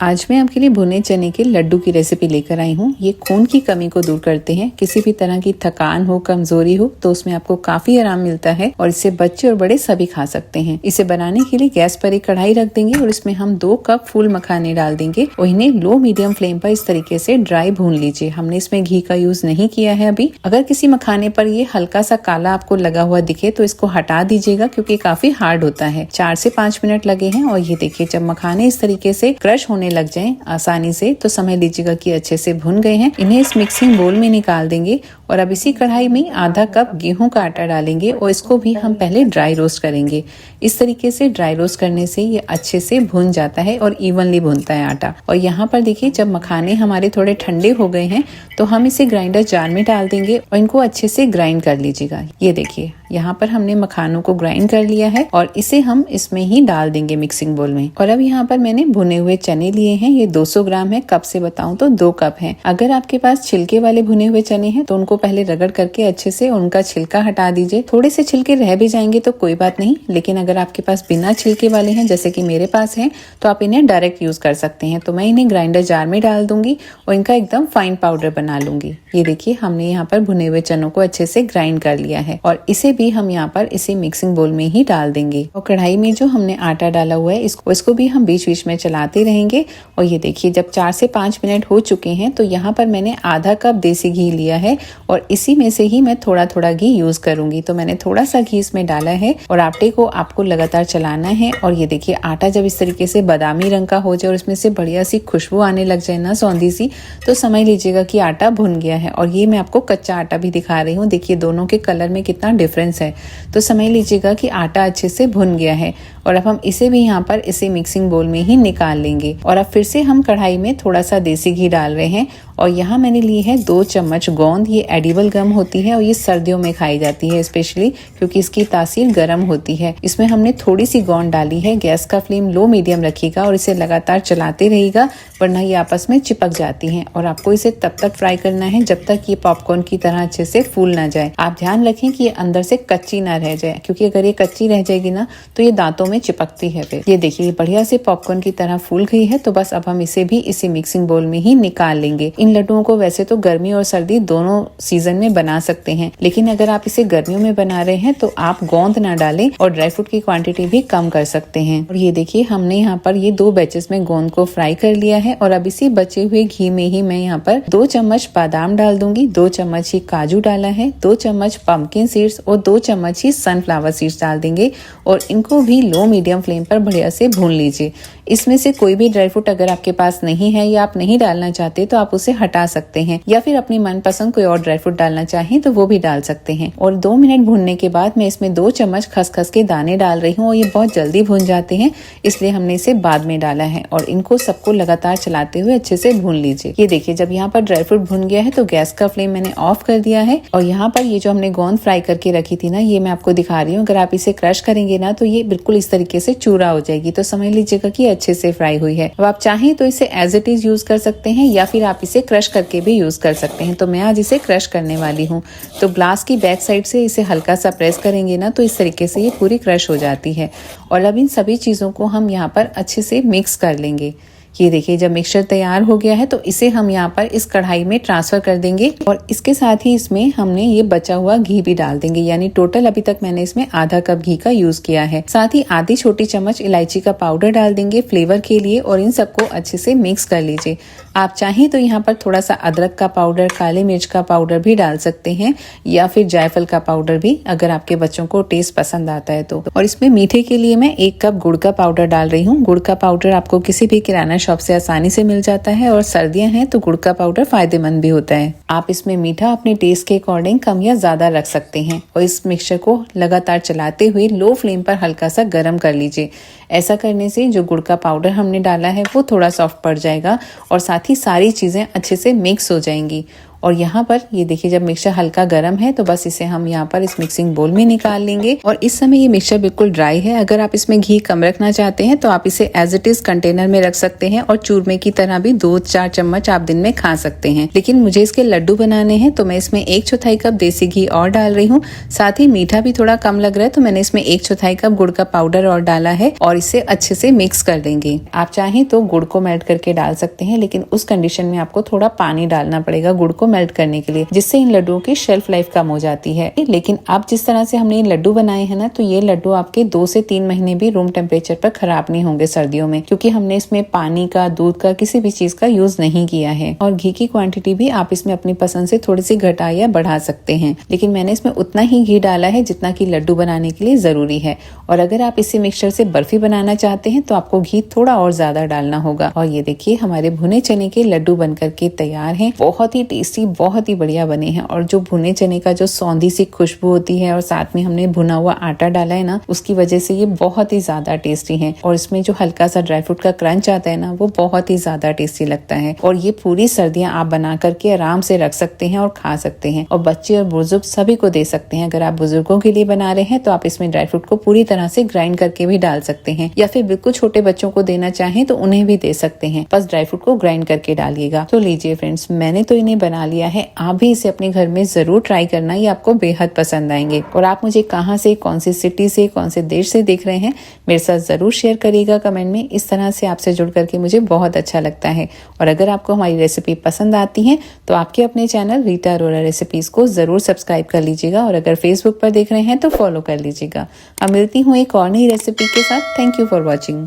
आज मैं आपके लिए भुने चने के लड्डू की रेसिपी लेकर आई हूँ। ये खून की कमी को दूर करते हैं। किसी भी तरह की थकान हो, कमजोरी हो तो उसमें आपको काफी आराम मिलता है और इसे बच्चे और बड़े सभी खा सकते हैं। इसे बनाने के लिए गैस पर एक कढ़ाई रख देंगे और इसमें हम 2 कप फूल मखाने डाल देंगे और इन्हें लो मीडियम फ्लेम पर इस तरीके से ड्राई भून लीजिए। हमने इसमें घी का यूज नहीं किया है अभी। अगर किसी मखाने पर ये हल्का सा काला आपको लगा हुआ दिखे तो इसको हटा दीजिएगा क्योंकि काफी हार्ड होता है। 4 से 5 मिनट लगे हैं और ये देखिए जब मखाने इस तरीके से क्रश होने लग जाएं आसानी से तो समझ लीजिएगा कि अच्छे से भुन गए हैं। इन्हें इस मिक्सिंग बोल में निकाल देंगे और अब इसी कढ़ाई में आधा कप गेहूं का आटा डालेंगे और इसको भी हम पहले ड्राई रोस्ट करेंगे। इस तरीके से ड्राई रोस्ट करने से ये अच्छे से भुन जाता है और इवनली भुनता है आटा। और यहाँ पर देखिए जब मखाने हमारे थोड़े ठंडे हो गए हैं तो हम इसे ग्राइंडर जार में डाल देंगे और इनको अच्छे से ग्राइंड कर लीजिएगा। ये देखिए यहाँ पर हमने मखानों को ग्राइंड कर लिया है और इसे हम इसमें ही डाल देंगे मिक्सिंग बोल में। और अब यहाँ पर मैंने भुने हुए चने लिए हैं। ये 200 ग्राम है। कप से बताऊं तो 2 कप है। अगर आपके पास छिलके वाले भुने हुए चने हैं तो उनको पहले रगड़ करके अच्छे से उनका छिलका हटा दीजिए। थोड़े से छिलके रह भी जाएंगे तो कोई बात नहीं, लेकिन अगर आपके पास बिना छिलके वाले हैं जैसे कि मेरे पास है तो आप इन्हें डायरेक्ट यूज कर सकते हैं। तो मैं इन्हें ग्राइंडर जार में डाल दूंगी और इनका एकदम फाइन पाउडर बना लूंगी। ये देखिए हमने यहाँ पर भुने हुए चनों को अच्छे से ग्राइंड कर लिया है और इसे भी हम यहाँ पर इसी मिक्सिंग बोल में ही डाल देंगे। और कढ़ाई में जो हमने आटा डाला हुआ है इसको भी हम बीच बीच में चलाते रहेंगे। और ये देखिए जब 4 से 5 मिनट हो चुके हैं तो यहाँ पर मैंने आधा कप देसी घी लिया है और इसी में से ही मैं थोड़ा थोड़ा घी यूज करूंगी। तो मैंने थोड़ा सा घी इसमें डाला है और आटे को आपको लगातार चलाना है। और ये देखिए आटा जब इस तरीके से बादामी रंग का हो जाए और इसमें से बढ़िया सी खुशबू आने लग जाए ना, सौंधी सी, तो समझ लीजिएगा कि आटा भुन गया है। और ये मैं आपको कच्चा आटा भी दिखा रही हूँ। देखिए दोनों के कलर में कितना डिफरेंस है, तो समझ लीजिएगा कि आटा अच्छे से भुन गया है। और अब हम इसे भी यहाँ पर इसे मिक्सिंग बोल में ही निकाल लेंगे। और अब फिर से हम कढ़ाई में थोड़ा सा देसी घी डाल रहे हैं और यहाँ मैंने ली है 2 चम्मच गोंद। ये एडिबल गम होती है और ये सर्दियों में खाई जाती है स्पेशली क्योंकि इसकी तासीर गर्म होती है। इसमें हमने थोड़ी सी गोंद डाली है। गैस का फ्लेम लो मीडियम रखिएगा और इसे लगातार चलाते रहिएगा वरना ये आपस में चिपक जाती हैं। और आपको इसे तब तक फ्राई करना है जब तक ये पॉपकॉर्न की तरह अच्छे से फूल ना जाए। आप ध्यान रखें कि ये अंदर से कच्ची ना रह जाए क्योंकि अगर ये कच्ची रह जाएगी ना तो ये दांतों में चिपकती है। फिर ये देखिए बढ़िया से पॉपकॉर्न की तरह फूल गई है। तो बस अब हम इसे भी इसी मिक्सिंग बोल में ही निकाल लेंगे। इन लड्डुओं को वैसे तो गर्मी और सर्दी दोनों सीजन में बना सकते हैं, लेकिन अगर आप इसे गर्मियों में बना रहे हैं तो आप गोंद ना डालें और ड्राई फ्रूट की क्वांटिटी भी कम कर सकते हैं। और ये देखिए हमने यहाँ पर ये 2 बैचेस में गोंद को फ्राई कर लिया है और अब इसी बचे हुए घी में ही मैं यहाँ पर 2 चम्मच बादाम डाल दूंगी, 2 चम्मच ही काजू डाला है, 2 चम्मच पंपकिन सीड्स और 2 चम्मच ही सनफ्लावर सीड्स डाल देंगे और इनको भी लो मीडियम फ्लेम पर बढ़िया से भून लीजिए। इसमें से कोई भी ड्राई फ्रूट अगर आपके पास नहीं है या आप नहीं डालना चाहते तो आप उसे हटा सकते हैं या फिर अपनी मनपसंद कोई और ड्राई फ्रूट डालना चाहें तो वो भी डाल सकते हैं। और 2 मिनट भूनने के बाद मैं इसमें 2 चम्मच खसखस के दाने डाल रही हूँ और ये बहुत जल्दी भून जाते हैं इसलिए हमने इसे बाद में डाला है। और इनको सबको लगातार चलाते हुए अच्छे से भून लीजिए। ये देखिए जब यहाँ पर ड्राई फ्रूट भून गया है तो गैस का फ्लेम मैंने ऑफ कर दिया है। और यहाँ पर ये जो हमने गोंद फ्राई करके रखी थी ना, ये मैं आपको दिखा रही हूँ। अगर आप इसे क्रश करेंगे ना तो ये बिल्कुल इस तरीके से चूरा हो जाएगी। तो समझ लीजिएगा कि अच्छे से फ्राई हुई है। अब आप चाहें तो इसे एज इट इज यूज कर सकते हैं या फिर आप इसे क्रश करके भी यूज कर सकते हैं। तो मैं आज इसे क्रश करने वाली हूँ। तो ग्लास की बैक साइड से इसे हल्का सा प्रेस करेंगे ना तो इस तरीके से ये पूरी क्रश हो जाती है। और अब इन सभी चीजों को हम यहाँ पर अच्छे से मिक्स कर लेंगे। ये देखिए जब मिक्सचर तैयार हो गया है तो इसे हम यहाँ पर इस कढ़ाई में ट्रांसफर कर देंगे और इसके साथ ही इसमें हमने ये बचा हुआ घी भी डाल देंगे। यानी टोटल अभी तक मैंने इसमें आधा कप घी का यूज किया है। साथ ही आधी छोटी चम्मच इलायची का पाउडर डाल देंगे फ्लेवर के लिए और इन सबको अच्छे से मिक्स कर लीजिए। आप चाहें तो यहाँ पर थोड़ा सा अदरक का पाउडर, काली मिर्च का पाउडर भी डाल सकते हैं या फिर जायफल का पाउडर भी अगर आपके बच्चों को टेस्ट पसंद आता है तो। और इसमें मीठे के लिए मैं 1 कप गुड़ का पाउडर डाल रही हूँ। गुड़ का पाउडर आपको किसी भी किराना शॉप से आसानी से मिल जाता है और सर्दियां हैं तो गुड़ का पाउडर फायदेमंद भी होता है। आप इसमें मीठा अपने टेस्ट के अकॉर्डिंग कम या ज्यादा रख सकते हैं। और इस मिक्सचर को लगातार चलाते हुए लो फ्लेम पर हल्का सा गर्म कर लीजिए। ऐसा करने से जो गुड़ का पाउडर हमने डाला है वो थोड़ा सॉफ्ट पड़ जाएगा और साथ ही सारी चीजें अच्छे से मिक्स हो जाएंगी। और यहाँ पर ये देखिए जब मिक्सचर हल्का गर्म है तो बस इसे हम यहाँ पर इस मिक्सिंग बोल में निकाल लेंगे। और इस समय ये मिक्सचर बिल्कुल ड्राई है। अगर आप इसमें घी कम रखना चाहते हैं तो आप इसे एज इट इज कंटेनर में रख सकते हैं और चूरमे की तरह भी 2-4 चम्मच आप दिन में खा सकते हैं। लेकिन मुझे इसके लड्डू बनाने हैं तो मैं इसमें 1/4 कप देसी घी और डाल रही हूँ। साथ ही मीठा भी थोड़ा कम लग रहा है तो मैंने इसमें 1/4 कप गुड़ का पाउडर और डाला है और इसे अच्छे से मिक्स कर देंगे। आप चाहें तो गुड़ को मेल्ट करके डाल सकते हैं, लेकिन उस कंडीशन में आपको थोड़ा पानी डालना पड़ेगा गुड़ को मेल्ट करने के लिए, जिससे इन लड्डुओं की शेल्फ लाइफ कम हो जाती है। लेकिन अब जिस तरह से हमने ये लड्डू बनाए हैं ना, तो ये लड्डू आपके 2 से 3 महीने भी रूम टेम्परेचर पर खराब नहीं होंगे सर्दियों में, क्योंकि हमने इसमें पानी का, दूध का, किसी भी चीज का यूज नहीं किया है। और घी की क्वांटिटी भी आप इसमें अपनी पसंद से थोड़ी सी घटा या बढ़ा सकते हैं, लेकिन मैंने इसमें उतना ही घी डाला है जितना कि लड्डू बनाने के लिए जरूरी है। और अगर आप इसे मिक्सचर से बर्फी बनाना चाहते हैं तो आपको घी थोड़ा और ज्यादा डालना होगा। और ये देखिए हमारे भुने चने के लड्डू बनकर के तैयार हैं। बहुत ही टेस्टी, बहुत ही बढ़िया बने हैं। और जो भुने चने का जो सौंधी सी खुशबू होती है और साथ में हमने भुना हुआ आटा डाला है ना, उसकी वजह से ये बहुत ही ज्यादा टेस्टी है। और इसमें जो हल्का सा ड्राई फ्रूट का क्रंच आता है ना, वो बहुत ही ज्यादा टेस्टी लगता है। और ये पूरी सर्दियां आप बना करके आराम से रख सकते हैं और खा सकते हैं, और बच्चे और बुजुर्ग सभी को दे सकते हैं। अगर आप बुजुर्गों के लिए बना रहे हैं तो आप इसमें ड्राई फ्रूट को पूरी तरह से ग्राइंड करके भी डाल सकते हैं, या फिर बिल्कुल छोटे बच्चों को देना चाहें तो उन्हें भी दे सकते हैं। बस ड्राई फ्रूट को ग्राइंड करके डालिएगा। तो लीजिए फ्रेंड्स, मैंने तो इन्हें बना लिया है। आप भी इसे अपने घर में जरूर ट्राई करना, ये आपको बेहद पसंद आएंगे। और आप मुझे कहाँ से, कौन सी सिटी से, कौन से देश से देख रहे हैं, मेरे साथ जरूर शेयर करिएगा कमेंट में। इस तरह से आपसे जुड़ करके मुझे बहुत अच्छा लगता है। और अगर आपको हमारी रेसिपी पसंद आती है तो आपके अपने चैनल रीटा अरोरा रेसिपीज को जरूर सब्सक्राइब कर लीजिएगा, और अगर फेसबुक पर देख रहे हैं तो फॉलो कर लीजिएगा। अब मिलती हूँ एक और नई रेसिपी के साथ। Thank you for watching.